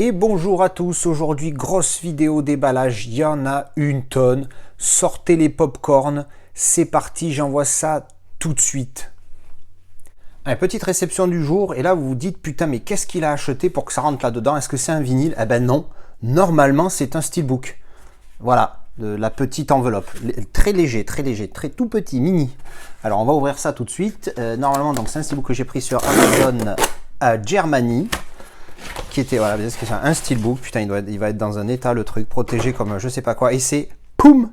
Et bonjour à tous, aujourd'hui grosse vidéo déballage, il y en a une tonne, sortez les pop-corn, c'est parti, j'envoie ça tout de suite. Allez, petite réception du jour, et là vous vous dites putain mais qu'est-ce qu'il a acheté pour que ça rentre là-dedans, est-ce que c'est un vinyle? Eh ben non, normalement c'est un steelbook, voilà, la petite enveloppe, très léger, très tout petit, mini. Alors on va ouvrir ça tout de suite, normalement donc c'est un steelbook que j'ai pris sur Amazon à Germany. Qui était, voilà, c'est un steelbook, putain il va être dans un état le truc, protégé comme je sais pas quoi, et c'est, poum,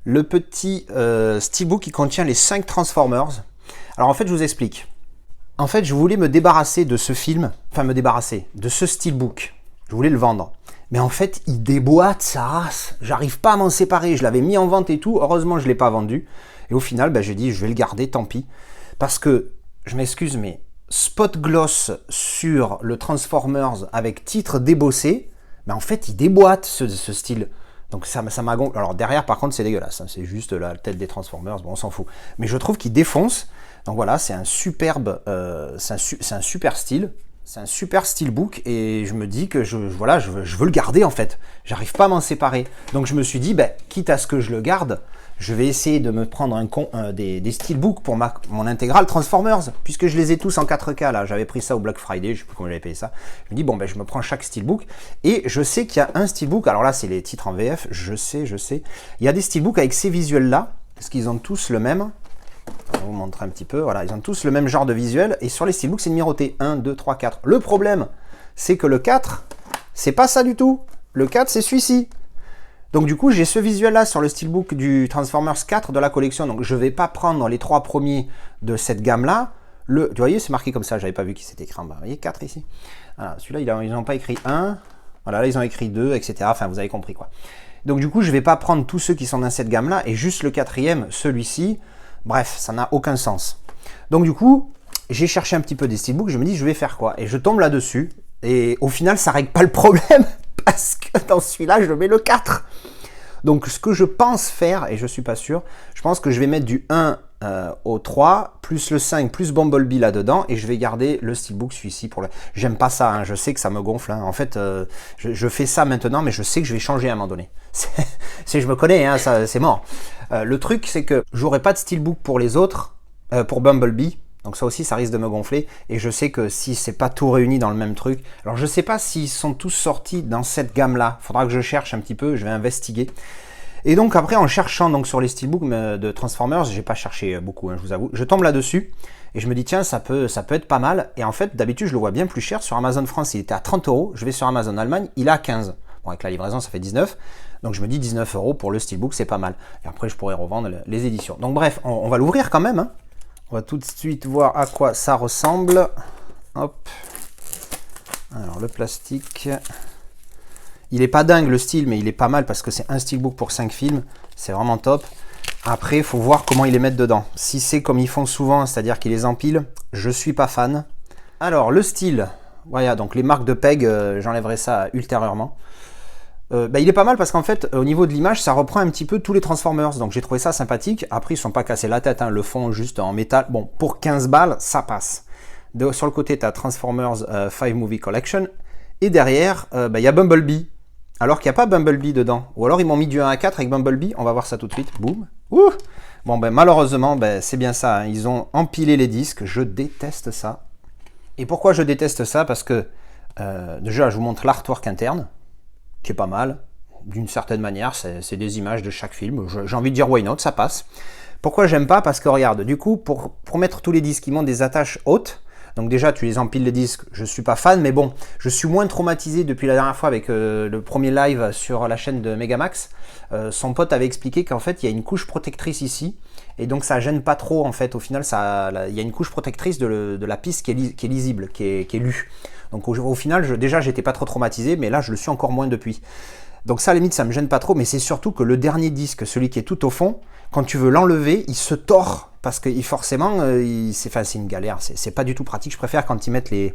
le petit steelbook qui contient les 5 Transformers. Alors en fait je vous explique, en fait je voulais me débarrasser de ce film, enfin me débarrasser de ce steelbook, je voulais le vendre, mais en fait il déboîte sa race, j'arrive pas à m'en séparer, je l'avais mis en vente et tout, heureusement je l'ai pas vendu, et au final ben, j'ai dit je vais le garder, tant pis, parce que, je m'excuse mais spot gloss sur le Transformers avec titre débossé, mais en fait il déboîte ce style. Donc ça m'a gonflé. Alors derrière par contre c'est dégueulasse, hein. C'est juste la tête des Transformers, bon on s'en fout. Mais je trouve qu'il défonce. Donc voilà, c'est un superbe, c'est un super style. C'est un super steelbook et je me dis que je veux le garder en fait. J'arrive pas à m'en séparer. Donc je me suis dit, ben, quitte à ce que je le garde, je vais essayer de me prendre des steelbooks pour mon intégrale Transformers, puisque je les ai tous en 4K là. J'avais pris ça au Black Friday, je sais plus comment j'avais payé ça. Je me dis, bon, ben, je me prends chaque steelbook et je sais qu'il y a un steelbook. Alors là, c'est les titres en VF, je sais. Il y a des steelbooks avec ces visuels là, parce qu'ils ont tous le même. Je vais vous montrer un petit peu, voilà, ils ont tous le même genre de visuel, et sur les steelbooks c'est numéroté 1, 2, 3, 4. Le problème, c'est que le 4, c'est pas ça du tout. Le 4, c'est celui-ci. Donc du coup, j'ai ce visuel-là sur le steelbook du Transformers 4 de la collection, donc je vais pas prendre les 3 premiers de cette gamme-là. Vous voyez, c'est marqué comme ça, j'avais pas vu qu'il s'était écrit en bas. Vous voyez, 4 ici. Voilà, celui-là, ils n'ont pas écrit 1. Voilà, là, ils ont écrit 2, etc. Enfin, vous avez compris quoi. Donc du coup, je vais pas prendre tous ceux qui sont dans cette gamme-là, et juste le 4e, celui-ci. Bref, ça n'a aucun sens. Donc du coup, j'ai cherché un petit peu des steelbooks, je me dis je vais faire quoi? Et je tombe là-dessus, et au final ça règle pas le problème, parce que dans celui-là je mets le 4. Donc ce que je pense faire, et je suis pas sûr, je pense que je vais mettre du 1 au 3, plus le 5, plus Bumblebee là-dedans, et je vais garder le steelbook celui-ci pour le... J'aime pas ça, hein, je sais que ça me gonfle, hein. En fait, je fais ça maintenant, mais je sais que je vais changer à un moment donné. Je me connais, hein, c'est mort. Le truc, c'est que j'aurai pas de steelbook pour les autres, pour Bumblebee, donc ça aussi, ça risque de me gonfler, et je sais que si c'est pas tout réuni dans le même truc, alors je sais pas s'ils sont tous sortis dans cette gamme-là, faudra que je cherche un petit peu, je vais investiguer. Et donc après, en cherchant donc sur les steelbooks de Transformers, j'ai pas cherché beaucoup, hein, je vous avoue, je tombe là-dessus, et je me dis tiens, ça peut être pas mal, et en fait, d'habitude, je le vois bien plus cher, sur Amazon France, il était à 30 €, je vais sur Amazon Allemagne, il est à 15. Bon, avec la livraison, ça fait 19, donc je me dis 19 € pour le steelbook, c'est pas mal. Et après, je pourrais revendre les éditions. Donc bref, on va l'ouvrir quand même, hein. On va tout de suite voir à quoi ça ressemble. Hop. Alors, le plastique. Il est pas dingue le style, mais il est pas mal parce que c'est un steelbook pour 5 films. C'est vraiment top. Après, il faut voir comment ils les mettent dedans. Si c'est comme ils font souvent, c'est-à-dire qu'ils les empilent, je suis pas fan. Alors, le style. Voilà, donc les marques de PEG, j'enlèverai ça ultérieurement. Il est pas mal parce qu'en fait, au niveau de l'image, ça reprend un petit peu tous les Transformers. Donc j'ai trouvé ça sympathique. Après, ils ne sont pas cassés la tête, hein, le fond juste en métal. Bon, pour 15 balles, ça passe. Sur le côté, tu as Transformers 5 Movie Collection. Et derrière, y a Bumblebee. Alors qu'il n'y a pas Bumblebee dedans. Ou alors ils m'ont mis du 1 à 4 avec Bumblebee. On va voir ça tout de suite. Boum. Ouh. Bon, malheureusement, c'est bien ça, hein. Ils ont empilé les disques. Je déteste ça. Et pourquoi je déteste ça? Parce que, déjà, je vous montre l'artwork interne, qui est pas mal, d'une certaine manière, c'est des images de chaque film, j'ai envie de dire why not, ça passe. Pourquoi j'aime pas? Parce que regarde, du coup, pour mettre tous les disques, ils montent des attaches hautes, donc déjà tu les empiles les disques, je suis pas fan, mais bon, je suis moins traumatisé depuis la dernière fois avec le premier live sur la chaîne de Megamax. Son pote avait expliqué qu'en fait il y a une couche protectrice ici, et donc ça gêne pas trop en fait, au final il y a une couche protectrice de la piste qui est lisible, qui est lue. Donc au final, déjà j'étais pas trop traumatisé, mais là je le suis encore moins depuis. Donc ça à la limite ça me gêne pas trop, mais c'est surtout que le dernier disque, celui qui est tout au fond, quand tu veux l'enlever, il se tord, parce que forcément, c'est une galère, c'est pas du tout pratique. Je préfère quand ils mettent les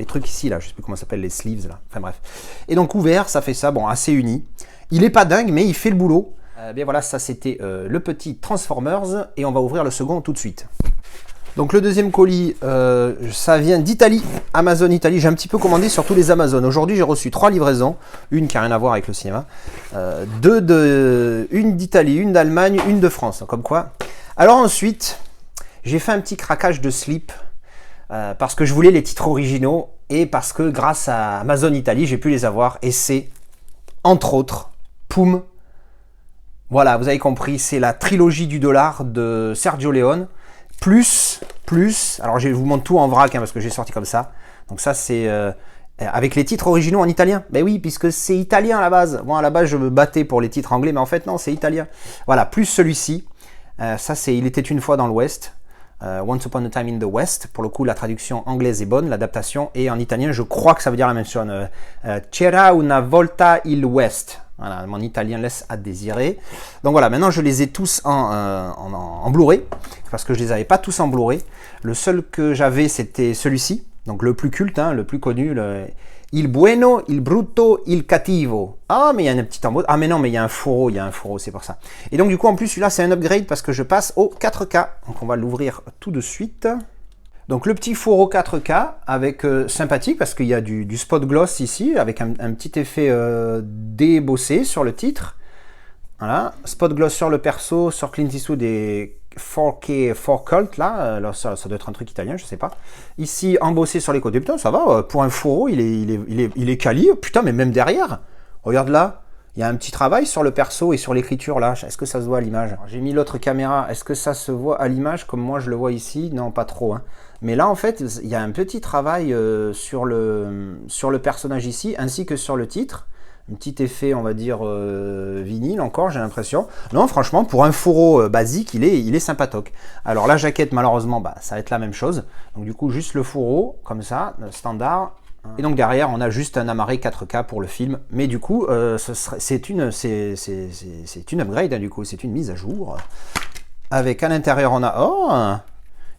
trucs ici, là, je sais plus comment ça s'appelle, les sleeves, là, enfin bref. Et donc ouvert, ça fait ça, bon, assez uni. Il est pas dingue, mais il fait le boulot. Bien voilà, ça c'était le petit Transformers, et on va ouvrir le second tout de suite. Donc le deuxième colis, ça vient d'Italie, Amazon Italie. J'ai un petit peu commandé sur tous les Amazon. Aujourd'hui, j'ai reçu 3 livraisons, une qui n'a rien à voir avec le cinéma, une d'Italie, une d'Allemagne, une de France. Comme quoi. Alors ensuite, j'ai fait un petit craquage de slip parce que je voulais les titres originaux et parce que grâce à Amazon Italie, j'ai pu les avoir. Et c'est, entre autres, Poum. Voilà, vous avez compris, c'est la trilogie du dollar de Sergio Leone. Plus, alors je vous montre tout en vrac hein, parce que j'ai sorti comme ça. Donc ça c'est avec les titres originaux en italien. Ben oui, puisque c'est italien à la base. Bon, à la base je me battais pour les titres anglais, mais en fait non, c'est italien. Voilà, plus celui-ci. Ça c'est Il était une fois dans l'Ouest. Once Upon a Time in the West. Pour le coup, la traduction anglaise est bonne, l'adaptation. Et en italien, je crois que ça veut dire la même chose. C'era una volta il West. Voilà, mon italien laisse à désirer. Donc voilà, maintenant je les ai tous en Blu-ray, parce que je les avais pas tous en Blu-ray. Le seul que j'avais, c'était celui-ci, donc le plus culte, hein, le plus connu, Il Bueno, Il Brutto, Il Cattivo. Ah, mais il y a un petit embout. Ah, mais non, mais il y a un fourreau, c'est pour ça. Et donc du coup, en plus, celui-là, c'est un upgrade parce que je passe au 4K. Donc on va l'ouvrir tout de suite. Donc le petit fourreau 4K avec sympathique parce qu'il y a du spot gloss ici avec un petit effet débossé sur le titre. Voilà, spot gloss sur le perso, sur Clint Eastwood et 4K 4 Cult là, ça doit être un truc italien, je sais pas. Ici embossé sur les côtés, putain ça va, pour un fourreau il est quali, putain mais même derrière, regarde là. Il y a un petit travail sur le perso et sur l'écriture là. Est-ce que ça se voit à l'image? J'ai mis l'autre caméra. Est-ce que ça se voit à l'image comme moi je le vois ici? Non, pas trop. Hein. Mais là, en fait, il y a un petit travail sur le personnage ici, ainsi que sur le titre. Un petit effet, on va dire, vinyle encore, j'ai l'impression. Non, franchement, pour un fourreau basique, il est sympatoque. Alors la jaquette, malheureusement, bah, ça va être la même chose. Donc du coup, juste le fourreau, comme ça, standard. Et donc derrière, on a juste un amarré 4K pour le film. Mais du coup, c'est une upgrade, hein, du coup, c'est une mise à jour. Avec à l'intérieur, on a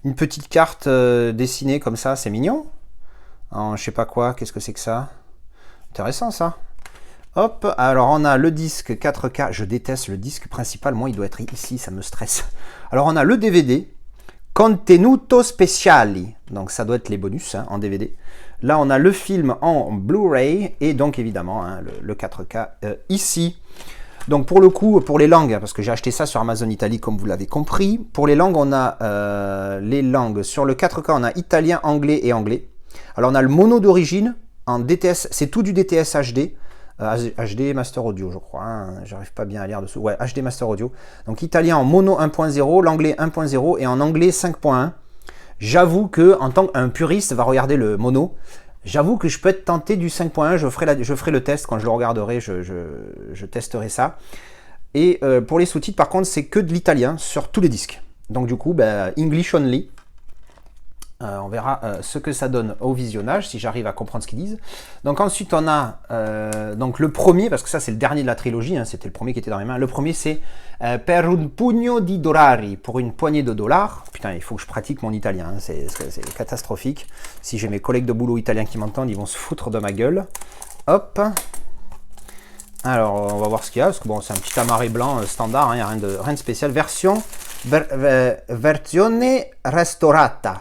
une petite carte dessinée comme ça, c'est mignon. Je sais pas quoi, qu'est-ce que c'est que ça? Intéressant ça. Hop, alors on a le disque 4K. Je déteste le disque principal, moi il doit être ici, ça me stresse. Alors on a le DVD. Contenuto speciali, donc ça doit être les bonus hein, en DVD. Là, on a le film en Blu-ray et donc évidemment hein, le 4K ici. Donc pour le coup, pour les langues, parce que j'ai acheté ça sur Amazon Italie comme vous l'avez compris, pour les langues, on a les langues. Sur le 4K, on a italien, anglais et anglais. Alors on a le mono d'origine en DTS, c'est tout du DTS HD. HD Master Audio je crois, hein. J'arrive pas bien à lire dessous, ouais HD Master Audio, donc italien en mono 1.0, l'anglais 1.0 et en anglais 5.1. J'avoue que en tant qu'un puriste va regarder le mono, j'avoue que je peux être tenté du 5.1, je ferai le test quand je le regarderai, je testerai ça. Et pour les sous-titres par contre c'est que de l'italien sur tous les disques, donc du coup bah, English only. On verra ce que ça donne au visionnage, si j'arrive à comprendre ce qu'ils disent. Donc ensuite on a donc le premier, parce que ça c'est le dernier de la trilogie, hein, c'était le premier qui était dans mes mains. Le premier c'est Per un pugno di dollari, pour une poignée de dollars. Putain, il faut que je pratique mon italien, hein, c'est catastrophique. Si j'ai mes collègues de boulot italiens qui m'entendent, ils vont se foutre de ma gueule. Hop. Alors on va voir ce qu'il y a, parce que bon c'est un petit amarré blanc standard, il n'y a rien de spécial. Versione restaurata.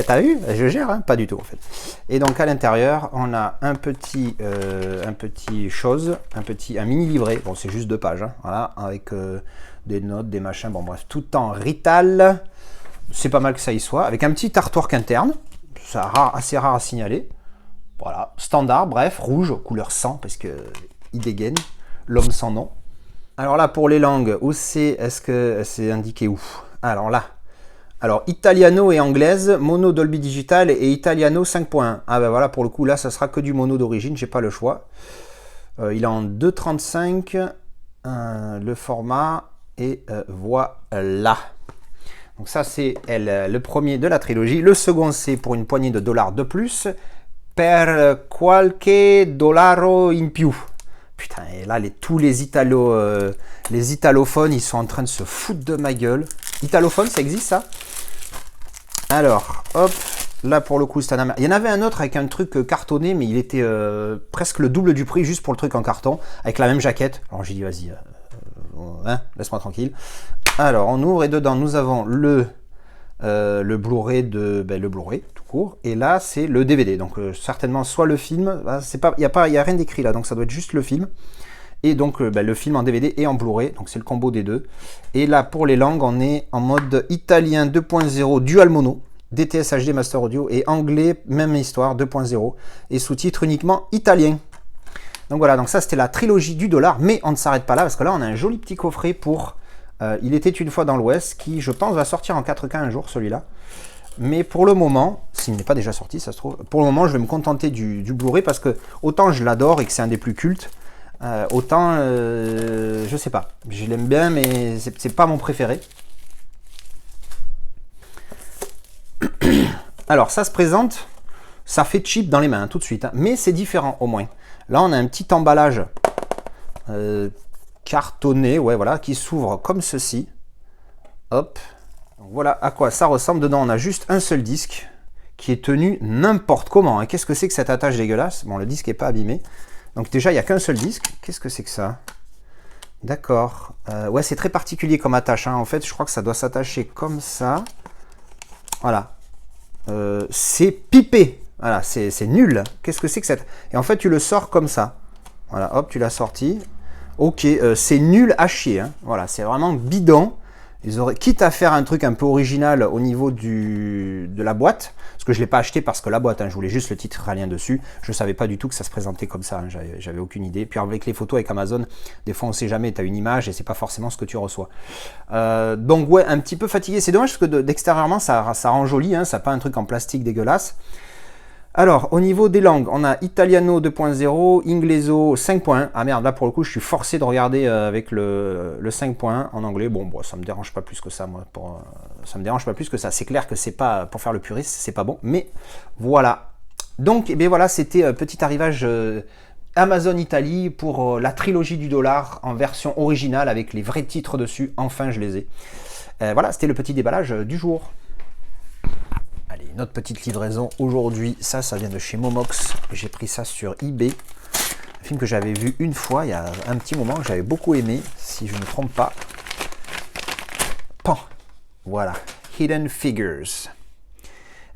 T'as vu? Je gère, hein? Pas du tout en fait. Et donc à l'intérieur, on a un petit mini livret. Bon, c'est juste 2 pages, hein, voilà, avec des notes, des machins. Bon, bref, tout en Rital. C'est pas mal que ça y soit. Avec un petit artwork interne. C'est assez rare à signaler. Voilà, standard, bref, rouge, couleur sang, parce que il dégaine. L'homme sans nom. Alors là, pour les langues, où est-ce que c'est indiqué où? Alors là, italiano et anglaise, mono Dolby Digital et italiano 5.1. Ah ben voilà, pour le coup, là, ça sera que du mono d'origine, j'ai pas le choix. Il est en 2.35, le format, et voilà. Donc ça, c'est le premier de la trilogie. Le second, c'est pour une poignée de dollars de plus, per qualche dollaro in più. Putain, et là, tous les italophones, ils sont en train de se foutre de ma gueule. Italophone, ça existe, ça? Alors, hop, là, pour le coup, c'est un... Il y en avait un autre avec un truc cartonné, mais il était presque le double du prix, juste pour le truc en carton, avec la même jaquette. Alors, j'ai dit, vas-y, hein, laisse-moi tranquille. Alors, on ouvre, et dedans, nous avons le le Blu-ray le Blu-ray tout court, et là c'est le DVD. Donc certainement soit le film, il y a rien d'écrit là, donc ça doit être juste le film. Et donc le film en DVD et en Blu-ray, donc c'est le combo des deux. Et là pour les langues, on est en mode italien 2.0 dual mono, DTS HD Master Audio, et anglais même histoire 2.0 et sous-titres uniquement italien. Donc voilà, donc ça c'était la trilogie du dollar, mais on ne s'arrête pas là parce que là on a un joli petit coffret pour Il était une fois dans l'Ouest, qui je pense va sortir en 4K un jour celui-là. Mais pour le moment, s'il n'est pas déjà sorti, ça se trouve, pour le moment je vais me contenter du Blu-ray parce que autant je l'adore et que c'est un des plus cultes, autant je sais pas, je l'aime bien mais c'est pas mon préféré. Alors ça se présente, ça fait cheap dans les mains tout de suite, hein, mais c'est différent au moins. Là on a un petit emballage cartonné, ouais voilà, qui s'ouvre comme ceci. Hop. Donc voilà à quoi ça ressemble. Dedans on a juste un seul disque qui est tenu n'importe comment. Qu'est-ce que c'est que cette attache dégueulasse? Bon, le disque n'est pas abîmé. Donc déjà il n'y a qu'un seul disque. Qu'est-ce que c'est que ça? D'accord. Ouais, c'est très particulier comme attache, hein. En fait je crois que ça doit s'attacher comme ça. Voilà. C'est pipé. Voilà, c'est nul. Qu'est-ce que c'est que cette... Et en fait tu le sors comme ça. Voilà, hop, tu l'as sorti. Ok, c'est nul à chier, hein. Voilà, c'est vraiment bidon. Ils auraient, quitte à faire un truc un peu original au niveau de la boîte, parce que je ne l'ai pas acheté parce que la boîte, hein, je voulais juste le titre italien dessus. Je ne savais pas du tout que ça se présentait comme ça, hein, j'avais aucune idée. Puis avec les photos avec Amazon, des fois on ne sait jamais, tu as une image et c'est pas forcément ce que tu reçois. Donc ouais, un petit peu fatigué. C'est dommage parce que d'extérieurement, ça rend joli, hein, ça n'a pas un truc en plastique dégueulasse. Alors, au niveau des langues, on a Italiano 2.0, Ingleso 5.1. Ah merde, là pour le coup, je suis forcé de regarder avec le 5.1 en anglais. Bon, ça me dérange pas plus que ça, moi. Ça me dérange pas plus que ça. C'est clair que c'est pas, pour faire le puriste, c'est pas bon. Mais voilà. Donc, eh bien voilà, c'était petit arrivage Amazon Italie pour la trilogie du dollar en version originale avec les vrais titres dessus. Enfin, je les ai. Voilà, c'était le petit déballage du jour. Allez, notre petite livraison aujourd'hui, ça vient de chez Momox. J'ai pris ça sur eBay. Un film que j'avais vu une fois il y a un petit moment, que j'avais beaucoup aimé, si je ne me trompe pas. Pan. Voilà, Hidden Figures.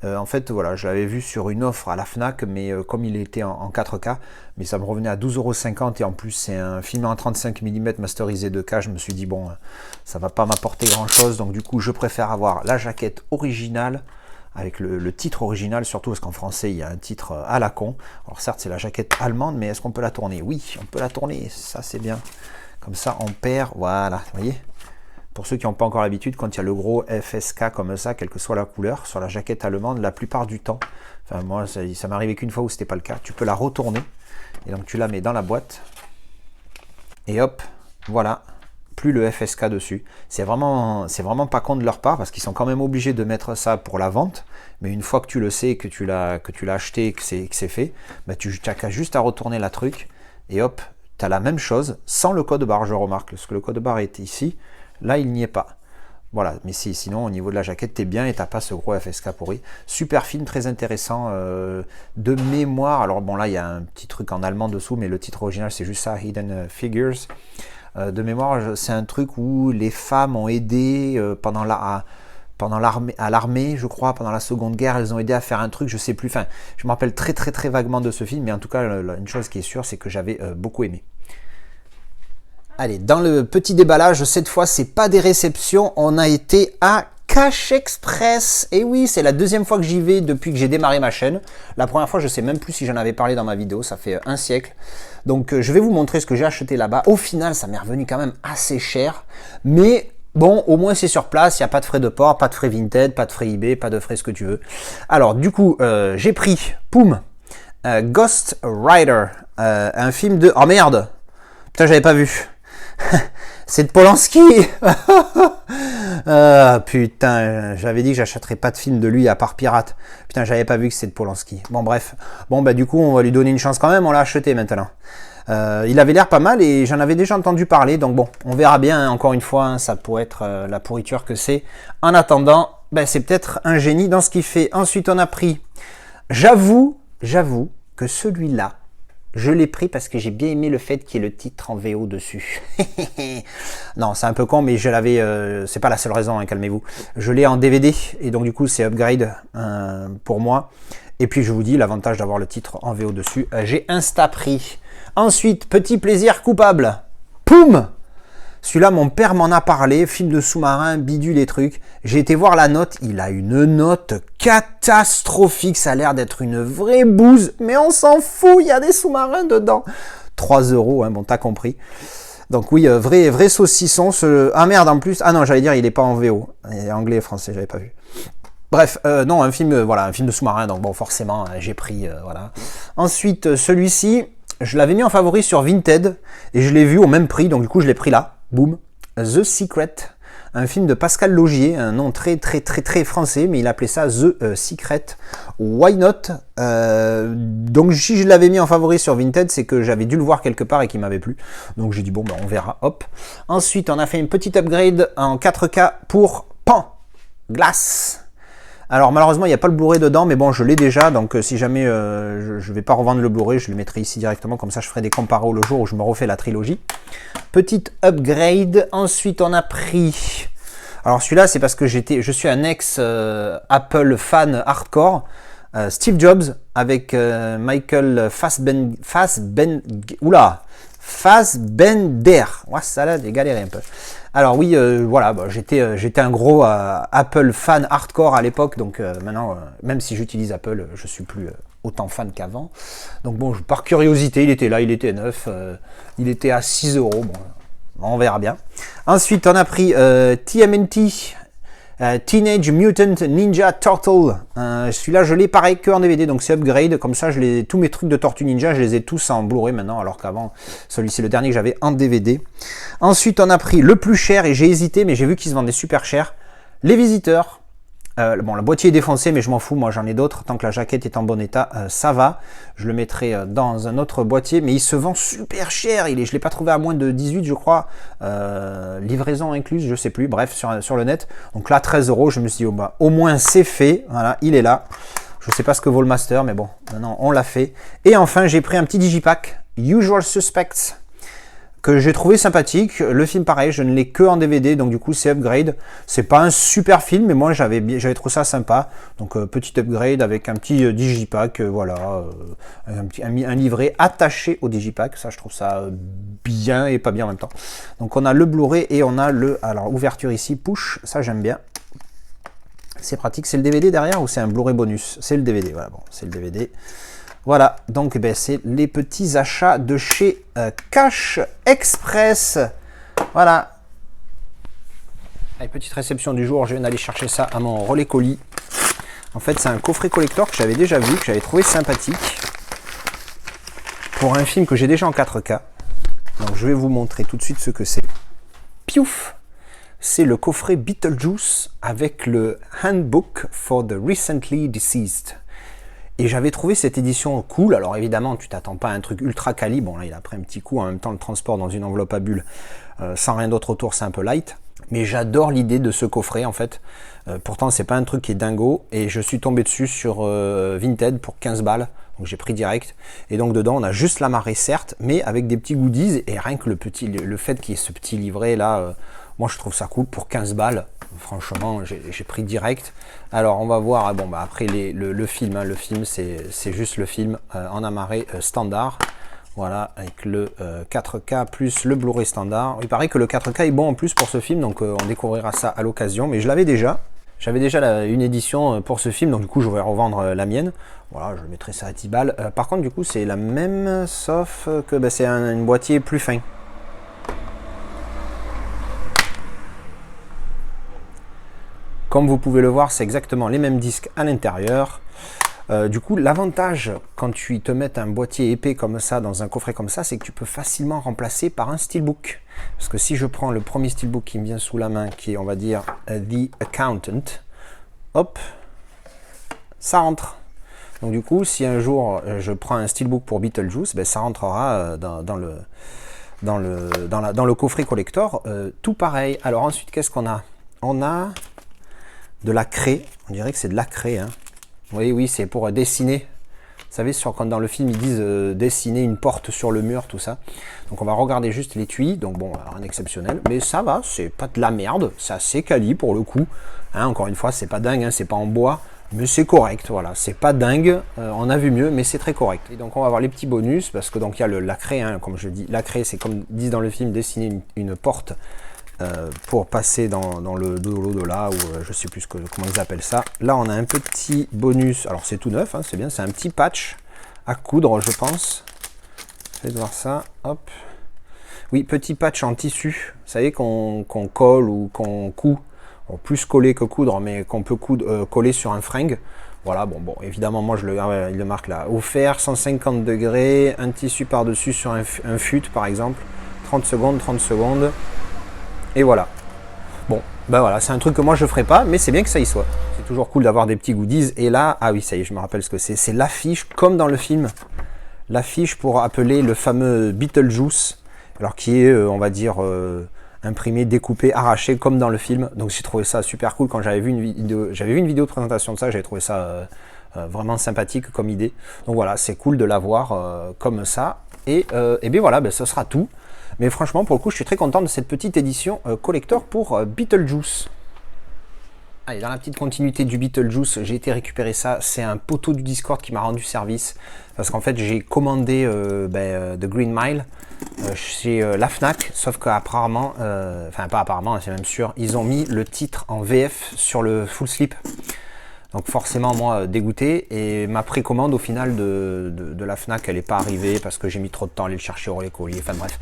En fait, voilà, je l'avais vu sur une offre à la Fnac, mais comme il était en 4K, mais ça me revenait à 12,50 € et en plus c'est un film en 35 mm masterisé 2K, je me suis dit bon, ça va pas m'apporter grand chose, donc du coup je préfère avoir la jaquette originale, avec le titre original, surtout parce qu'en français il y a un titre à la con. Alors certes c'est la jaquette allemande, mais est-ce qu'on peut la tourner? Oui, on peut la tourner, ça c'est bien. Comme ça on perd, voilà, vous voyez. Pour ceux qui n'ont pas encore l'habitude, quand il y a le gros FSK comme ça, quelle que soit la couleur, sur la jaquette allemande, la plupart du temps, enfin moi ça m'est arrivé qu'une fois où c'était pas le cas, tu peux la retourner, et donc tu la mets dans la boîte, et hop, voilà. Plus le FSK dessus. C'est vraiment pas con de leur part parce qu'ils sont quand même obligés de mettre ça pour la vente. Mais une fois que tu le sais, que tu l'as acheté, que c'est fait, bah tu n'as qu'à juste à retourner la truc et hop, tu as la même chose sans le code barre. Je remarque parce que le code barre est ici, là il n'y est pas. Voilà, mais sinon au niveau de la jaquette, t'es bien et t'as pas ce gros FSK pourri. Super film, très intéressant, de mémoire. Alors bon là il y a un petit truc en allemand dessous, mais le titre original c'est juste ça, Hidden Figures. De mémoire, c'est un truc où les femmes ont aidé pendant l'armée, je crois, pendant la Seconde Guerre, elles ont aidé à faire un truc, je sais plus. Enfin, je me rappelle très très très vaguement de ce film, mais en tout cas, une chose qui est sûre, c'est que j'avais beaucoup aimé. Allez, dans le petit déballage, cette fois, c'est pas des réceptions, on a été à Cash Express. Et oui, c'est la deuxième fois que j'y vais depuis que j'ai démarré ma chaîne. La première fois, je sais même plus si j'en avais parlé dans ma vidéo, ça fait un siècle. Donc je vais vous montrer ce que j'ai acheté là-bas. Au final, ça m'est revenu quand même assez cher. Mais bon, au moins c'est sur place, il n'y a pas de frais de port, pas de frais Vinted, pas de frais eBay, pas de frais ce que tu veux. Alors du coup, j'ai pris, poum, Ghost Rider, un film de... Oh merde, putain, j'avais pas vu. C'est de Polanski. Putain, j'avais dit que j'achèterais pas de film de lui à part Pirate. Putain, j'avais pas vu que c'est de Polanski. Bon bref, bon bah du coup on va lui donner une chance quand même, on l'a acheté maintenant. Il avait l'air pas mal et j'en avais déjà entendu parler, donc bon, on verra bien, hein, encore une fois, hein, ça pourrait être la pourriture que c'est. En attendant, ben, c'est peut-être un génie dans ce qu'il fait. Ensuite on a pris, j'avoue que celui-là, Je l'ai pris parce que j'ai bien aimé le fait qu'il y ait le titre en VO dessus. Non, c'est un peu con, mais je l'avais... c'est pas la seule raison, hein, calmez-vous. Je l'ai en DVD, et donc du coup, c'est upgrade pour moi. Et puis, je vous dis, l'avantage d'avoir le titre en VO dessus, j'ai Instapris. Ensuite, petit plaisir coupable. Poum! Celui-là, mon père m'en a parlé, film de sous-marin, bidule les trucs. J'ai été voir la note, il a une note catastrophique, ça a l'air d'être une vraie bouse, mais on s'en fout, il y a des sous-marins dedans. 3 €, hein, bon, t'as compris. Donc oui, vrai saucisson. Ah merde, en plus, ah non, j'allais dire, il est pas en VO. Il est anglais et français, j'avais pas vu. Bref, non, un film, voilà, un film de sous-marin, donc bon, forcément, j'ai pris, voilà. Ensuite, celui-ci, je l'avais mis en favori sur Vinted, et je l'ai vu au même prix, donc du coup, je l'ai pris là. Boom, The Secret, un film de Pascal Laugier, un nom très français, mais il appelait ça The Secret. Why not? Donc si je l'avais mis en favori sur Vinted, c'est que j'avais dû le voir quelque part et qu'il m'avait plu. Donc j'ai dit bon, ben, on verra, hop. Ensuite, on a fait une petite upgrade en 4K pour Pan Glace. Alors malheureusement il n'y a pas le Blu-ray dedans, mais bon je l'ai déjà, donc si jamais je ne vais pas revendre le Blu-ray, je le mettrai ici directement, comme ça je ferai des comparos le jour où je me refais la trilogie. Petite upgrade. Ensuite on a pris, alors celui-là c'est parce que je suis un ex Apple fan hardcore, Steve Jobs avec Michael Fassbender. Ouais, ça là j'ai galéré un peu. Alors oui, voilà, bah, j'étais un gros Apple fan hardcore à l'époque, donc maintenant, même si j'utilise Apple, je suis plus autant fan qu'avant. Donc bon, par curiosité, il était là, il était neuf, il était à 6 €, bon, on verra bien. Ensuite, on a pris TMNT, Teenage Mutant Ninja Turtle. Celui-là, je l'ai pareil que en DVD, donc c'est upgrade. Comme ça, tous mes trucs de Tortue Ninja, je les ai tous en Blu-ray maintenant, alors qu'avant, celui-ci, le dernier que j'avais en DVD. Ensuite, on a pris le plus cher, et j'ai hésité, mais j'ai vu qu'il se vendait super cher. Les Visiteurs. Bon, le boîtier est défoncé, mais je m'en fous, moi j'en ai d'autres. Tant que la jaquette est en bon état, ça va. Je le mettrai dans un autre boîtier, mais il se vend super cher. Je ne l'ai pas trouvé à moins de 18, je crois. Livraison incluse, je sais plus. Bref, sur le net. Donc là, 13 €. Je me suis dit, oh, bah, au moins c'est fait. Voilà, il est là. Je ne sais pas ce que vaut le master, mais bon, maintenant on l'a fait. Et enfin, j'ai pris un petit digipack, Usual Suspects, que j'ai trouvé sympathique. Le film pareil, je ne l'ai que en DVD, donc du coup c'est upgrade. C'est pas un super film, mais moi j'avais trouvé ça sympa. Donc petit upgrade avec un petit digipack, voilà, un livret attaché au digipack. Ça je trouve ça bien et pas bien en même temps. Donc on a le Blu-ray et on a alors ouverture ici, push, ça j'aime bien. C'est pratique. C'est le DVD derrière ou c'est un Blu-ray bonus? C'est le DVD, voilà, bon, c'est le DVD. Voilà, donc ben, c'est les petits achats de chez Cash Express. Voilà. Allez, petite réception du jour, je viens d'aller chercher ça à mon relais colis. En fait, c'est un coffret collector que j'avais déjà vu, que j'avais trouvé sympathique. Pour un film que j'ai déjà en 4K. Donc je vais vous montrer tout de suite ce que c'est. Piouf! C'est le coffret Beetlejuice avec le Handbook for the Recently Deceased. Et j'avais trouvé cette édition cool. Alors évidemment, tu t'attends pas à un truc ultra quali. Bon là, il a pris un petit coup. En même temps, le transport dans une enveloppe à bulles, sans rien d'autre autour, c'est un peu light. Mais j'adore l'idée de ce coffret en fait. Pourtant, c'est pas un truc qui est dingo. Et je suis tombé dessus sur Vinted pour 15 balles. Donc j'ai pris direct. Et donc dedans, on a juste la marée, certes, mais avec des petits goodies. Et rien que le fait qu'il y ait ce petit livret là, moi je trouve ça cool pour 15 balles. Franchement, j'ai pris direct. Alors, on va voir. Bon, bah, après le film. Hein, le film, c'est juste le film en amarré standard. Voilà, avec le 4K plus le Blu-ray standard. Il paraît que le 4K est bon en plus pour ce film, donc on découvrira ça à l'occasion. Mais je l'avais déjà. J'avais déjà une édition pour ce film, donc du coup, je vais revendre la mienne. Voilà, je mettrai ça à 10 balles. Par contre, du coup, c'est la même, sauf que bah, c'est un boîtier plus fin. Comme vous pouvez le voir, c'est exactement les mêmes disques à l'intérieur. Du coup, l'avantage quand tu te mets un boîtier épais comme ça dans un coffret comme ça, c'est que tu peux facilement remplacer par un steelbook. Parce que si je prends le premier steelbook qui me vient sous la main, qui est, on va dire, The Accountant, hop, ça rentre. Donc du coup, si un jour je prends un steelbook pour Beetlejuice, ben, ça rentrera dans le coffret collector. Tout pareil. Alors ensuite, qu'est-ce qu'on a? On a de la craie, on dirait que c'est de la craie. Hein. Oui, c'est pour dessiner. Vous savez, quand dans le film, ils disent dessiner une porte sur le mur, tout ça. Donc on va regarder juste l'étui. Donc bon, rien d'exceptionnel. Mais ça va, c'est pas de la merde. C'est assez quali pour le coup. Hein, encore une fois, c'est pas dingue, hein, c'est pas en bois. Mais c'est correct, voilà. C'est pas dingue. On a vu mieux, mais c'est très correct. Et donc on va avoir les petits bonus. Parce que donc il y a la craie, hein, comme je dis. La craie, c'est comme disent dans le film, dessiner une porte. Pour passer dans le dos-là, ou je sais plus comment ils appellent ça. Là, on a un petit bonus. Alors, c'est tout neuf, hein, c'est bien. C'est un petit patch à coudre, je pense. Faites voir ça. Hop. Oui, petit patch en tissu. Vous savez qu'on colle ou qu'on coud. Bon, plus coller que coudre, mais qu'on peut coller sur un fringue. Voilà, bon, évidemment, moi, il le marque là. Offert, 150 degrés, un tissu par-dessus sur un fut, par exemple. 30 secondes, 30 secondes. Et voilà. Bon, ben voilà, c'est un truc que moi je ferai pas, mais c'est bien que ça y soit. C'est toujours cool d'avoir des petits goodies. Et là, ah oui, ça y est, je me rappelle ce que c'est. C'est l'affiche, comme dans le film. L'affiche pour appeler le fameux Beetlejuice. Alors qui est, on va dire, imprimé, découpé, arraché, comme dans le film. Donc j'ai trouvé ça super cool quand j'avais vu une vidéo de présentation de ça. J'avais trouvé ça vraiment sympathique comme idée. Donc voilà, c'est cool de l'avoir comme ça. Et bien voilà, ce sera tout. Mais franchement, pour le coup, je suis très content de cette petite édition collector pour Beetlejuice. Allez, dans la petite continuité du Beetlejuice, j'ai été récupérer ça. C'est un poteau du Discord qui m'a rendu service. Parce qu'en fait, j'ai commandé The Green Mile chez la Fnac. Sauf qu'apparemment, enfin pas apparemment, c'est même sûr, ils ont mis le titre en VF sur le full slip. Donc forcément, moi, dégoûté. Et ma précommande, au final, de la Fnac, elle n'est pas arrivée parce que j'ai mis trop de temps à aller le chercher au colis. Enfin bref.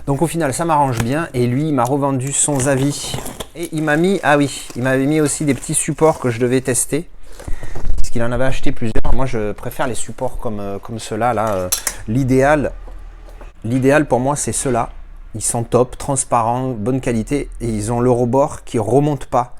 Donc au final, ça m'arrange bien. Et lui, il m'a revendu son avis. Et il m'a mis, ah oui, il m'avait mis aussi des petits supports que je devais tester. Puisqu'il en avait acheté plusieurs. Moi, je préfère les supports comme ceux-là. Là, l'idéal pour moi, c'est ceux-là. Ils sont top, transparents, bonne qualité. Et ils ont le rebord qui ne remonte pas.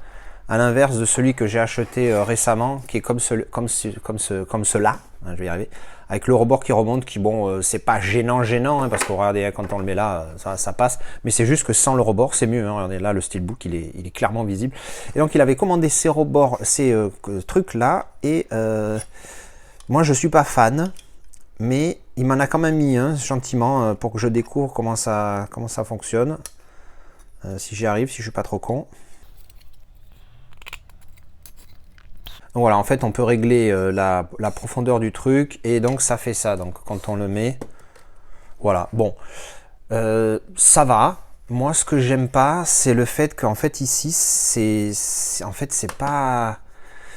À l'inverse de celui que j'ai acheté récemment, qui est comme cela, hein, je vais y arriver, avec le rebord qui remonte, qui bon, c'est pas gênant, hein, parce que regardez, quand on le met là, ça passe, mais c'est juste que sans le rebord, c'est mieux, hein, regardez, là, le steelbook, il est clairement visible, et donc il avait commandé ces rebords, ces trucs-là, et moi, je suis pas fan, mais il m'en a quand même mis un, gentiment, pour que je découvre comment ça fonctionne, si j'y arrive, si je suis pas trop con. Donc voilà, en fait, on peut régler la profondeur du truc et donc ça fait ça. Donc quand on le met, voilà. Bon, ça va. Moi, ce que j'aime pas, c'est le fait qu'en fait ici, c'est pas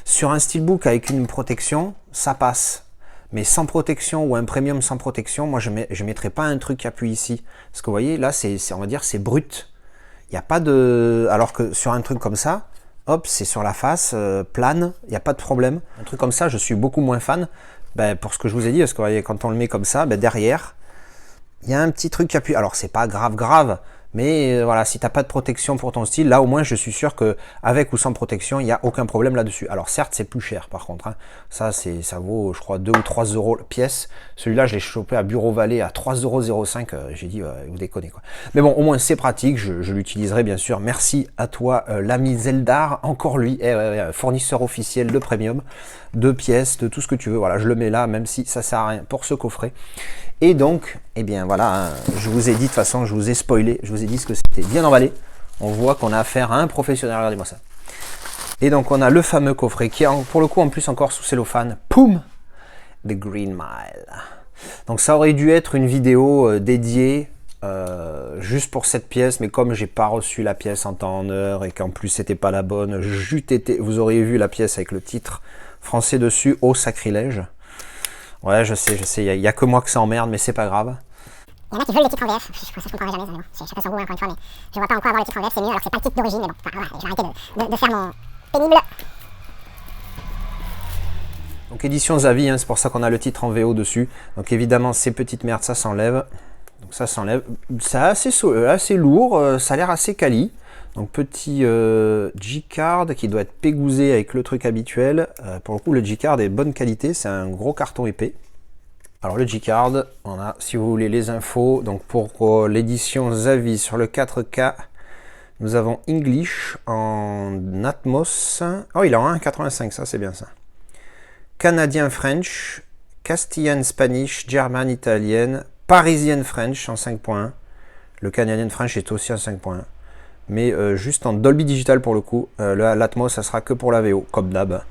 sur un steelbook avec une protection, ça passe. Mais sans protection ou un premium sans protection, moi je mettrais pas un truc qui appuie ici. Parce que vous voyez, là, on va dire, c'est brut. Il n'y a pas de, alors que sur un truc comme ça. Hop, c'est sur la face, plane, il n'y a pas de problème. Un truc comme ça, je suis beaucoup moins fan. Pour ce que je vous ai dit, parce que voyez, quand on le met comme ça, derrière, il y a un petit truc qui appuie. Alors, c'est pas grave, mais voilà, si tu n'as pas de protection pour ton style, là au moins je suis sûr qu'avec ou sans protection, il n'y a aucun problème là-dessus. Alors certes, c'est plus cher par contre. Hein. Ça vaut, je crois, 2 ou 3 euros la pièce. Celui-là, je l'ai chopé à Bureau Vallée à 3,05 €. J'ai dit, vous déconnez quoi. Mais bon, au moins c'est pratique, je l'utiliserai bien sûr. Merci à toi, l'ami Zeldar, encore lui, fournisseur officiel de premium, de pièces, de tout ce que tu veux. Voilà, je le mets là, même si ça sert à rien pour ce coffret. Et donc, eh bien voilà, hein, je vous ai dit de toute façon, je vous ai spoilé, je vous ai dit ce que c'était bien emballé. On voit qu'on a affaire à un professionnel, regardez-moi ça. Et donc on a le fameux coffret qui est pour le coup en plus encore sous cellophane. Poum, The Green Mile. Donc ça aurait dû être une vidéo dédiée juste pour cette pièce, mais comme j'ai pas reçu la pièce en temps en heure et qu'en plus c'était pas la bonne, vous auriez vu la pièce avec le titre français dessus, au sacrilège. Ouais, je sais, il n'y a que moi que ça emmerde, mais c'est pas grave. Il y en a qui veulent le titre en VF, je comprendrai jamais, mais bon, c'est chacun son goût encore une fois, mais je vois pas en quoi avoir le titre en VF, c'est mieux alors que c'est pas le titre d'origine, mais bon, enfin, voilà, je vais arrêter de faire mon pénible. Donc édition Zavi, hein, c'est pour ça qu'on a le titre en VO dessus. Donc évidemment, ces petites merdes, ça s'enlève. Donc ça s'enlève. C'est assez lourd, ça a l'air assez quali. Donc petit G-Card qui doit être pégousé avec le truc habituel. Pour le coup, le G-Card est bonne qualité, c'est un gros carton épais. Alors le G-Card, on a, si vous voulez les infos, donc pour l'édition Zavi sur le 4K, nous avons English en Atmos. Oh, il est en 1,85, ça c'est bien ça. Canadien French, Castilian Spanish, German Italienne, Parisian French en 5.1. Le Canadian French est aussi en 5.1. Mais juste en Dolby Digital pour le coup. L'Atmos, ça sera que pour la VO, comme d'hab,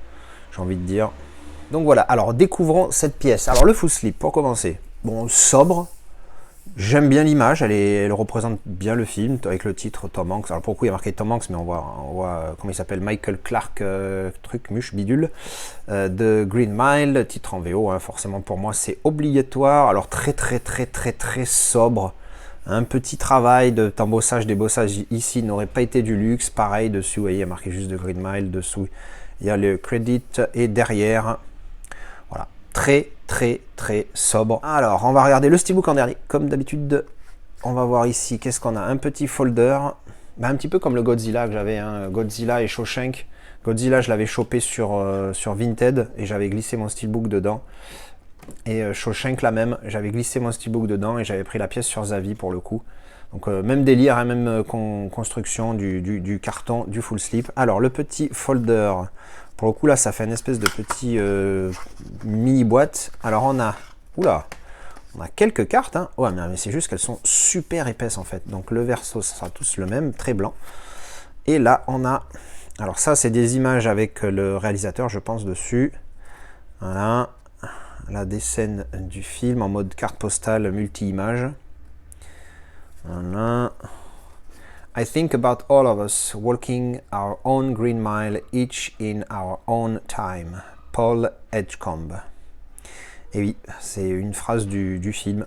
j'ai envie de dire. Donc voilà, alors découvrons cette pièce. Alors le full slip, pour commencer. Bon, sobre. J'aime bien l'image, elle représente bien le film, avec le titre Tom Hanks. Alors pour le coup, il y a marqué Tom Hanks, mais on voit comment il s'appelle, Michael Clark, muche, bidule, de Green Mile, titre en VO, hein, forcément pour moi c'est obligatoire. Alors très sobre. Un petit travail d'embossage, débossage ici n'aurait pas été du luxe. Pareil, dessus, vous voyez, il y a marqué juste de Green Mile. Dessous, il y a le credit et derrière, voilà, très sobre. Alors, on va regarder le steelbook en dernier. Comme d'habitude, on va voir ici, qu'est-ce qu'on a? Un petit folder, ben, un petit peu comme le Godzilla que j'avais, hein, Godzilla et Shawshank. Godzilla, je l'avais chopé sur Vinted et j'avais glissé mon steelbook dedans. Et Shawshank la même, j'avais glissé mon steelbook dedans et j'avais pris la pièce sur Zavi pour le coup. Donc même délire, hein, même construction du carton, du full slip. Alors le petit folder, pour le coup là ça fait une espèce de petit mini boîte. Alors on a quelques cartes, hein. Ouais, mais c'est juste qu'elles sont super épaisses en fait. Donc le verso, ça sera tous le même, très blanc. Et là on a, alors ça c'est des images avec le réalisateur je pense dessus. Voilà. Là, des scènes du film en mode carte postale multi-image. Voilà. I think about all of us walking our own green mile, each in our own time. Paul Edgecombe. Et oui, c'est une phrase du film.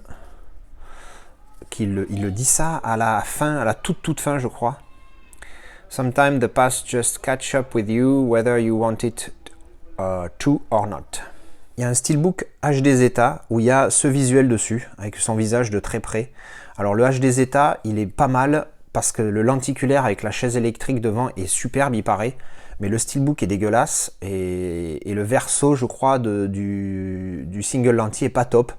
Il le dit ça à la fin, à la toute fin, je crois. Sometimes the past just catch up with you, whether you want it to or not. Il y a un steelbook HD Zeta où il y a ce visuel dessus, avec son visage de très près. Alors le HD Zeta, il est pas mal parce que le lenticulaire avec la chaise électrique devant est superbe, il paraît. Mais le steelbook est dégueulasse et le verso, je crois, du single lentille est pas top.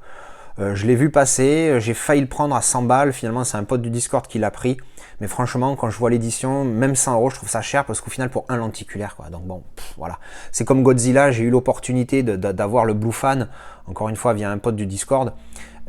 Je l'ai vu passer, j'ai failli le prendre à 100 balles, finalement c'est un pote du Discord qui l'a pris. Mais franchement, quand je vois l'édition, même 100 €, je trouve ça cher parce qu'au final, pour un lenticulaire, quoi. Donc bon, voilà. C'est comme Godzilla, j'ai eu l'opportunité d'avoir le Blue Fan, encore une fois, via un pote du Discord.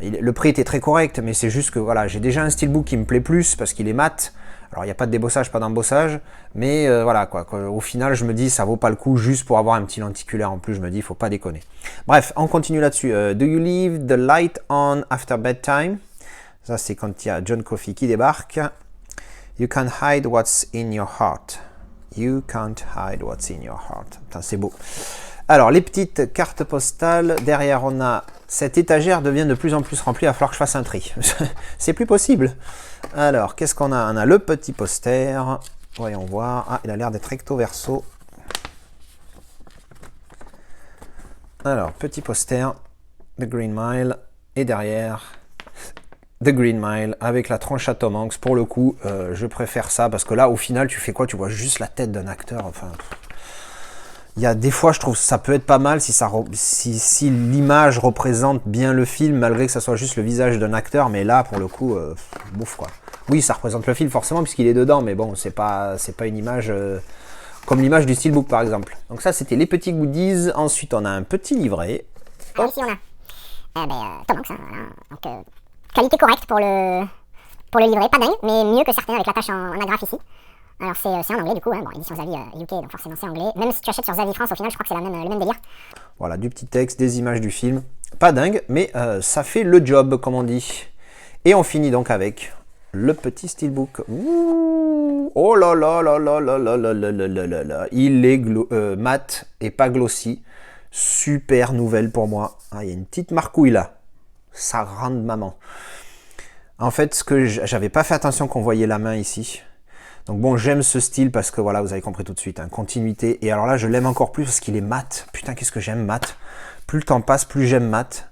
Le prix était très correct, mais c'est juste que voilà, j'ai déjà un steelbook qui me plaît plus parce qu'il est mat. Alors il n'y a pas de débossage, pas d'embossage, mais voilà quoi. Au final, je me dis ça vaut pas le coup juste pour avoir un petit lenticulaire en plus. Je me dis, il faut pas déconner. Bref, on continue là-dessus. Do you leave the light on after bedtime? Ça c'est quand il y a John Coffey qui débarque. You can't hide what's in your heart. You can't hide what's in your heart. Putain, c'est beau. Alors, les petites cartes postales. Derrière, on a... Cette étagère devient de plus en plus remplie. Il va falloir que je fasse un tri. C'est plus possible. Alors, qu'est-ce qu'on a? On a le petit poster. Voyons voir. Ah, il a l'air d'être recto verso. Alors, petit poster. The Green Mile. Et derrière... The Green Mile avec la tronche à Tom Hanks. Pour le coup, je préfère ça parce que là, au final, tu fais quoi? Tu vois juste la tête d'un acteur. Enfin, il y a des fois, je trouve que ça peut être pas mal si l'image représente bien le film, malgré que ça soit juste le visage d'un acteur. Mais là, pour le coup, bouffe quoi. Oui, ça représente le film forcément puisqu'il est dedans, mais bon, c'est pas une image comme l'image du steelbook par exemple. Donc ça, c'était les petits goodies. Ensuite, on a un petit livret. Alors ici, on a Tom Hanks. Hein, voilà. Donc, qualité correcte pour le livret, pas dingue, mais mieux que certains avec la tâche en agrafe ici. Alors c'est en anglais du coup, hein. Bon, édition Zavi UK, donc forcément c'est anglais. Même si tu achètes sur Zavi France, au final je crois que c'est le même délire. Voilà, du petit texte, des images du film. Pas dingue, mais ça fait le job, comme on dit. Et on finit donc avec le petit steelbook. Ouh, oh là là là là là là là là là là là. Il est mat et pas glossy. Super nouvelle pour moi. Ah, il y a une petite marcouille là. Sa grande maman. En fait, ce que j'avais pas fait attention qu'on voyait la main ici. Donc bon, j'aime ce style parce que voilà, vous avez compris tout de suite, hein, continuité. Et alors là, je l'aime encore plus parce qu'il est mat. Putain, qu'est-ce que j'aime mat. Plus le temps passe, plus j'aime mat.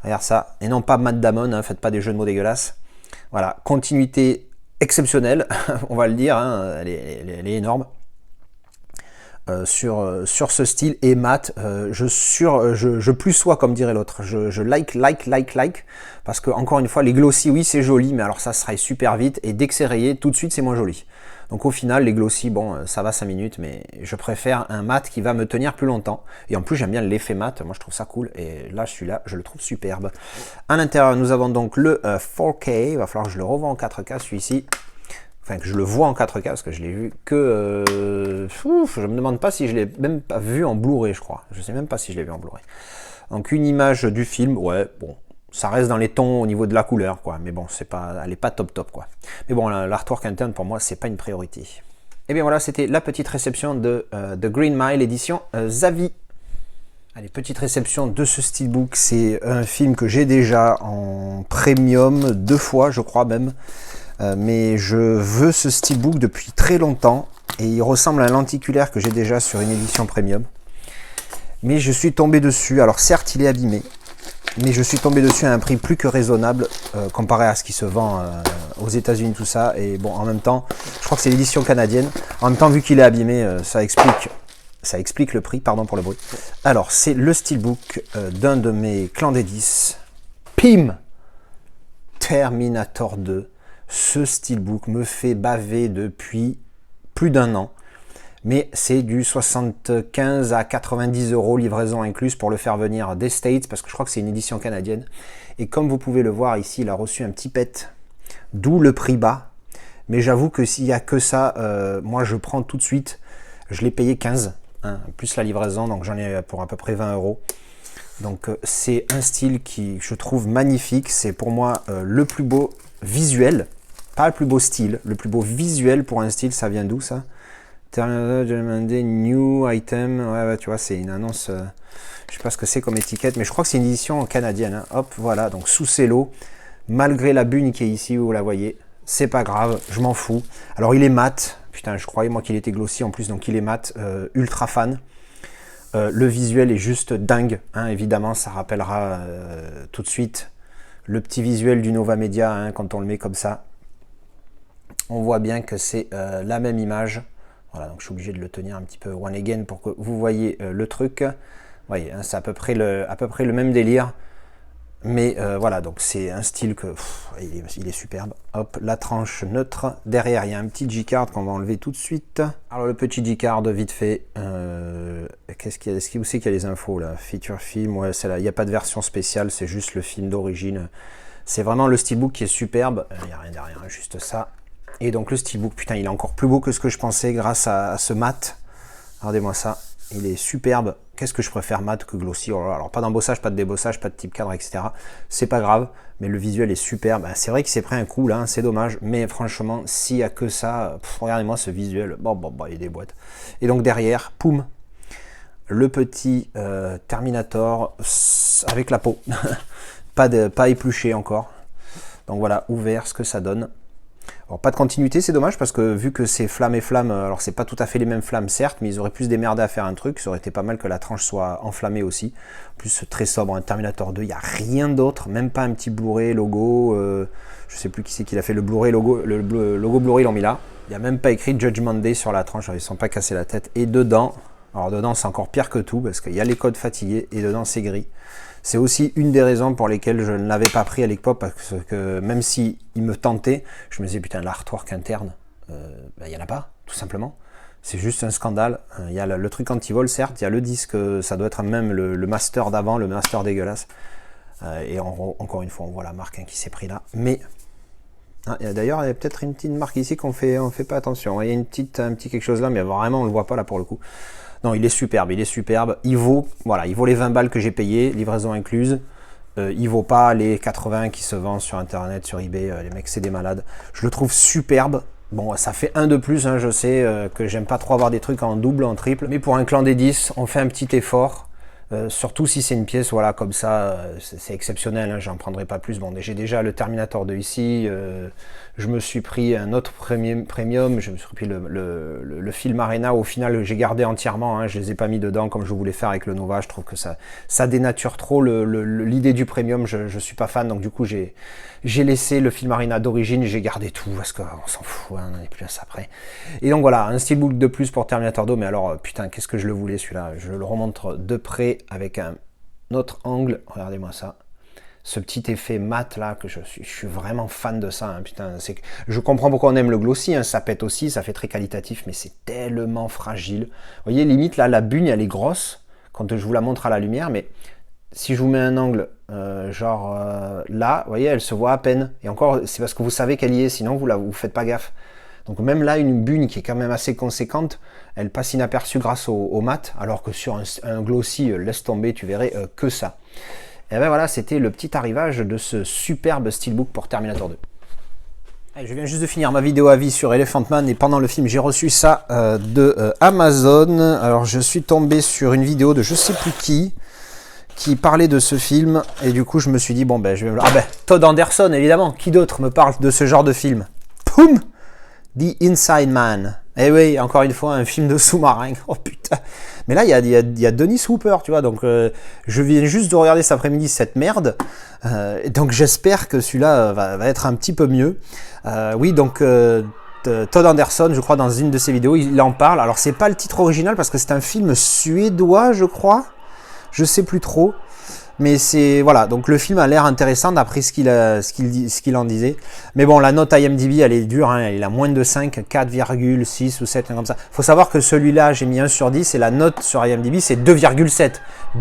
Regarde ça. Et non pas Matt Damon, hein, faites pas des jeux de mots dégueulasses. Voilà, continuité exceptionnelle, on va le dire, hein, elle est énorme. sur ce style. Et mat, je plus sois, comme dirait l'autre. Je like, parce que encore une fois, les glossy, oui, c'est joli, mais alors ça se raye super vite, et dès que c'est rayé, tout de suite, c'est moins joli. Donc au final, les glossy, bon, ça va 5 minutes, mais je préfère un mat qui va me tenir plus longtemps. Et en plus, j'aime bien l'effet mat, moi je trouve ça cool. Et là, celui-là, je le trouve superbe. À l'intérieur, nous avons donc le 4K. Il va falloir que je le revoie en 4K, celui-ci. Enfin, que je le vois en 4K, parce que je l'ai vu que... je me demande pas si je l'ai même pas vu en Blu-ray, je crois. Je sais même pas si je l'ai vu en Blu-ray. Donc une image du film, ouais, bon... Ça reste dans les tons au niveau de la couleur, quoi. Mais bon, elle est pas top, quoi. Mais bon, l'artwork interne, pour moi, c'est pas une priorité. Et bien voilà, c'était la petite réception de The Green Mile, édition Zavi. Allez, petite réception de ce steelbook. C'est un film que j'ai déjà en premium 2 fois, je crois même. Mais je veux ce steelbook depuis très longtemps. Et il ressemble à un lenticulaire que j'ai déjà sur une édition premium. Mais je suis tombé dessus. Alors certes, il est abîmé. Mais je suis tombé dessus à un prix plus que raisonnable comparé à ce qui se vend aux États-Unis, tout ça. Et bon, en même temps, je crois que c'est l'édition canadienne. En même temps, vu qu'il est abîmé, ça explique le prix, pardon pour le bruit. Alors, c'est le steelbook d'un de mes clans des 10. Pim! Terminator 2. Ce steelbook me fait baver depuis plus d'1 an. Mais c'est du 75 à 90 € livraison incluse pour le faire venir des States, parce que je crois que c'est une édition canadienne. Et comme vous pouvez le voir ici, il a reçu un petit pet, d'où le prix bas. Mais j'avoue que s'il n'y a que ça, moi je prends tout de suite. Je l'ai payé 15, hein, plus la livraison, donc j'en ai pour à peu près 20 €. Donc c'est un style qui je trouve magnifique. C'est pour moi le plus beau visuel, pas le plus beau style, le plus beau visuel pour un style. Ça vient d'où ça? New item, ouais, tu vois, c'est une annonce, je sais pas ce que c'est comme étiquette, mais je crois que c'est une édition canadienne, hein. Hop, voilà, donc sous cello, malgré la bune qui est ici, vous la voyez, c'est pas grave, je m'en fous. Alors il est mat, putain, je croyais moi qu'il était glossy en plus, donc il est mat, ultra fan. Le visuel est juste dingue, hein, évidemment, ça rappellera tout de suite le petit visuel du Nova Media, hein, quand on le met comme ça. On voit bien que c'est la même image. Voilà, donc je suis obligé de le tenir un petit peu one again pour que vous voyez le truc. Vous voyez, hein, c'est à peu près le même délire. Mais voilà, donc c'est un style que il est superbe. Hop, la tranche neutre. Derrière, il y a un petit G-card qu'on va enlever tout de suite. Alors le petit G-card, vite fait. Qu'est-ce qu'il y a? Est-ce que vous savez qu'il y a les infos là? Feature film, ouais, c'est là. Il n'y a pas de version spéciale, c'est juste le film d'origine. C'est vraiment le steelbook qui est superbe. Il n'y a rien derrière, juste ça. Et donc le steelbook, putain, il est encore plus beau que ce que je pensais grâce à ce mat. Regardez-moi ça, il est superbe. Qu'est-ce que je préfère mat que glossy? Alors pas d'embossage, pas de débossage, pas de type cadre, etc. C'est pas grave, mais le visuel est superbe. C'est vrai qu'il s'est pris un coup là, c'est dommage. Mais franchement, s'il n'y a que ça, regardez-moi ce visuel. Bon, il déboîte. Et donc derrière, poum, le petit Terminator avec la peau. pas épluché encore. Donc voilà, ouvert, ce que ça donne. Alors pas de continuité, c'est dommage parce que vu que c'est flamme et flamme, alors c'est pas tout à fait les mêmes flammes certes, mais ils auraient pu se démerder à faire un truc, ça aurait été pas mal que la tranche soit enflammée aussi. En plus très sobre, un Terminator 2, il n'y a rien d'autre, même pas un petit Blu-ray logo, je sais plus qui c'est qui l'a fait, le Blu-ray logo, le logo Blu-ray ils l'ont mis là. Il n'y a même pas écrit Judgment Day sur la tranche, alors ils ne sont pas cassés la tête. Et dedans, alors dedans c'est encore pire que tout parce qu'il y a les codes fatigués et dedans c'est gris. C'est aussi une des raisons pour lesquelles je ne l'avais pas pris à l'époque, parce que même si il me tentait, je me disais putain l'artwork interne, il n'y en a pas, tout simplement. C'est juste un scandale. Il y a le truc anti-vol, certes, il y a le disque, ça doit être même le master d'avant, le master dégueulasse. Et encore une fois, on voit la marque qui s'est pris là. Mais d'ailleurs, il y a peut-être une petite marque ici qu'on fait pas attention. Il y a un petit quelque chose là, mais vraiment on le voit pas là pour le coup. Non, il est superbe, il vaut les 20 balles que j'ai payé, livraison incluse. Il vaut pas les 80 qui se vendent sur internet, sur eBay, les mecs c'est des malades. Je le trouve superbe. Bon, ça fait un de plus, hein, je sais que j'aime pas trop avoir des trucs en double, en triple, mais pour un clan des 10, on fait un petit effort. Surtout si c'est une pièce voilà, comme ça, c'est exceptionnel, hein, j'en prendrai pas plus. Bon, j'ai déjà le Terminator 2 ici, je me suis pris un autre premium, je me suis pris le Film Arena, au final j'ai gardé entièrement, hein, je les ai pas mis dedans comme je voulais faire avec le Nova, je trouve que ça dénature trop l'idée du premium, je suis pas fan, donc du coup j'ai laissé le Film Arena d'origine, j'ai gardé tout, parce qu'on s'en fout, hein, on n'en est plus à ça après. Et donc voilà, un steelbook de plus pour Terminator 2, mais alors putain, qu'est-ce que je le voulais celui-là, je le remontre de près avec un autre angle, regardez-moi ça. Ce petit effet mat là, que je suis vraiment fan de ça, hein, putain, je comprends pourquoi on aime le glossy, hein, ça pète aussi, ça fait très qualitatif, mais c'est tellement fragile. Vous voyez, limite là, la bugne elle est grosse, quand je vous la montre à la lumière, mais si je vous mets un angle, là, vous voyez, elle se voit à peine, et encore, c'est parce que vous savez qu'elle y est, sinon vous faites pas gaffe. Donc même là, une bugne qui est quand même assez conséquente, elle passe inaperçue grâce au mat, alors que sur un glossy, laisse tomber, tu verrais que ça. Et ben voilà, c'était le petit arrivage de ce superbe steelbook pour Terminator 2. Allez, je viens juste de finir ma vidéo avis sur Elephant Man et pendant le film j'ai reçu ça de Amazon. Alors je suis tombé sur une vidéo de je sais plus qui parlait de ce film et du coup je me suis dit bon ben je vais me... Ah ben Todd Anderson évidemment, qui d'autre me parle de ce genre de film? Poum! The Inside Man. Eh oui, encore une fois, un film de sous-marin. Oh putain. Mais là, il y a Dennis Hooper, tu vois. Donc, je viens juste de regarder cet après-midi cette merde. Donc, j'espère que celui-là va être un petit peu mieux. Oui, donc, Todd Anderson, je crois, dans une de ses vidéos, il en parle. Alors, c'est pas le titre original parce que c'est un film suédois, je crois. Je sais plus trop. Mais c'est voilà, donc le film a l'air intéressant d'après ce qu'il en disait. Mais bon, la note IMDb elle est dure, hein, elle a moins de 5, 4,6 ou 7, comme ça. Faut savoir que celui-là, j'ai mis 1 sur 10 et la note sur IMDb c'est 2,7.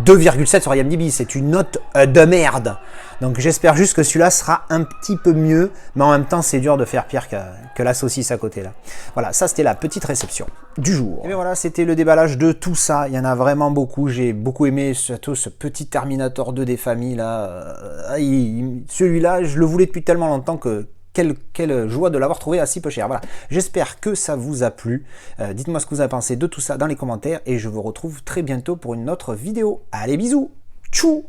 2,7 sur IMDb, c'est une note de merde. Donc j'espère juste que celui-là sera un petit peu mieux, mais en même temps c'est dur de faire pire que la saucisse à côté là. Voilà, ça c'était la petite réception du jour. Et bien voilà, c'était le déballage de tout ça. Il y en a vraiment beaucoup. J'ai beaucoup aimé surtout ce petit Terminator 2 des familles là. Celui-là, je le voulais depuis tellement longtemps que quelle joie de l'avoir trouvé à si peu cher. Voilà, j'espère que ça vous a plu. Dites-moi ce que vous avez pensé de tout ça dans les commentaires et je vous retrouve très bientôt pour une autre vidéo. Allez, bisous. Tchou.